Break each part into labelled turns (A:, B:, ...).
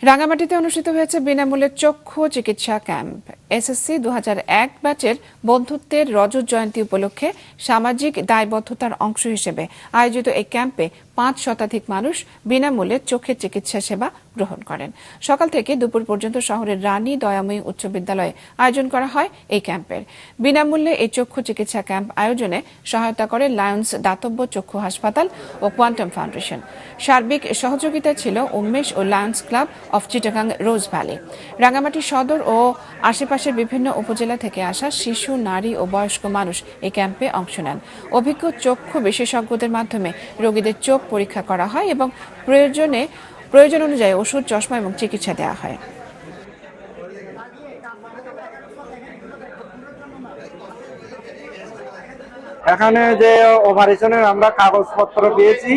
A: রাঙামাটিতে অনুষ্ঠিত হয়েছে বিনামূল্যে চক্ষু চিকিৎসা ক্যাম্প। এসএসসি 2001 ব্যাচের বন্ধুত্বের রজত জয়ন্তী উপলক্ষে সামাজিক দায়বদ্ধতার অংশ হিসেবে আয়োজিত এই ক্যাম্পে 5 শতাধিক মানুষ বিনামূল্যে চোখের চিকিৎসা সেবা গ্রহণ করেন। সকাল থেকে দুপুর পর্যন্ত শহরের রানী দয়াময়ী উচ্চ বিদ্যালয়ে আয়োজন করা হয় এই ক্যাম্পের। বিনামূল্যে এই চক্ষু চিকিৎসা ক্যাম্প আয়োজনে সহায়তা করে লায়ন্স দাতব্য চক্ষু হাসপাতাল ও কোয়ান্টাম ফাউন্ডেশন। সার্বিক সহযোগিতায় ছিল উন্মেষ ও Lions Club of Chittagong Rose Valley. Rangamati সদর ও আশেপাশের বিভিন্ন উপজেলা থেকে আসা শিশু, নারী ও বয়স্ক মানুষ এই ক্যাম্পে অংশ নেন। অভিজ্ঞ চক্ষু বিশেষজ্ঞদের মাধ্যমে রোগীদের চোখ পরীক্ষা করা হয় এবং প্রয়োজন অনুযায়ী ওষুধ, চশমা এবং চিকিৎসা দেওয়া হয়।
B: এখানে যে অপারেশনের আমরা কাগজপত্র পেয়েছি,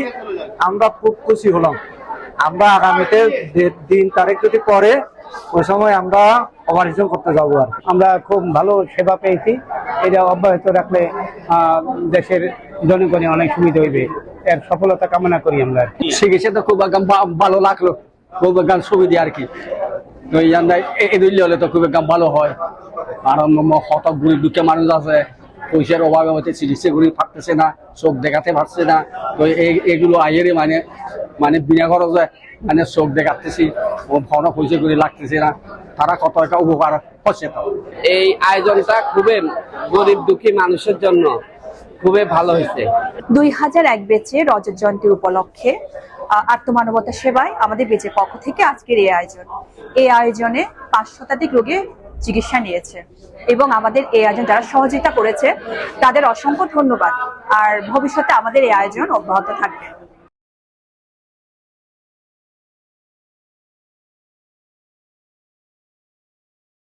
B: আমরা খুব খুশি হলাম। আমরা আগামীতে দিন তারিখ যদি পরে ওই সময় আমরা অপারেশন করতে যাবো। আর
C: আমরা খুব ভালো সেবা পেয়েছি। এটা অব্যাহত রাখলে দেশের জনগণের অনেক সুবিধা হইবে। এর সফলতা কামনা করি আমরা।
D: চিকিৎসাটা খুব ভালো লাগলো, খুব সুবিধা আর কি। হলে তো খুব ভালো হয়। কারণ কত গরিব দুঃখে মানুষ আছে, পয়সার অভাবে হচ্ছে চিকিৎসা করি পারতেছে না, চোখ দেখাতে পারছে না। তো এগুলো আইয়েরই মানে বিনা খরচে চোখ দেখাতেছি, ঘন পয়সা করে লাগতেছে না, তারা কত একটা উপকার হচ্ছে।
E: এই আয়োজনটা খুবই গরিব দুঃখী মানুষের জন্য খুবই ভালো হয়েছে।
F: 2001 ব্যাচে রজত জয়ন্তীর উপলক্ষে আত্মমানবতা সেবায় আমাদের ব্যাচের পক্ষ থেকে আজকের এই আয়োজনে 5 শতাধিক রোগী চিকিৎসা নিয়েছে এবং আমাদের এই আয়োজন যারা সহযোগিতা করেছে তাদের অসংখ্য ধন্যবাদ। আর ভবিষ্যতে আমাদের এই আয়োজন অব্যাহত থাকবে।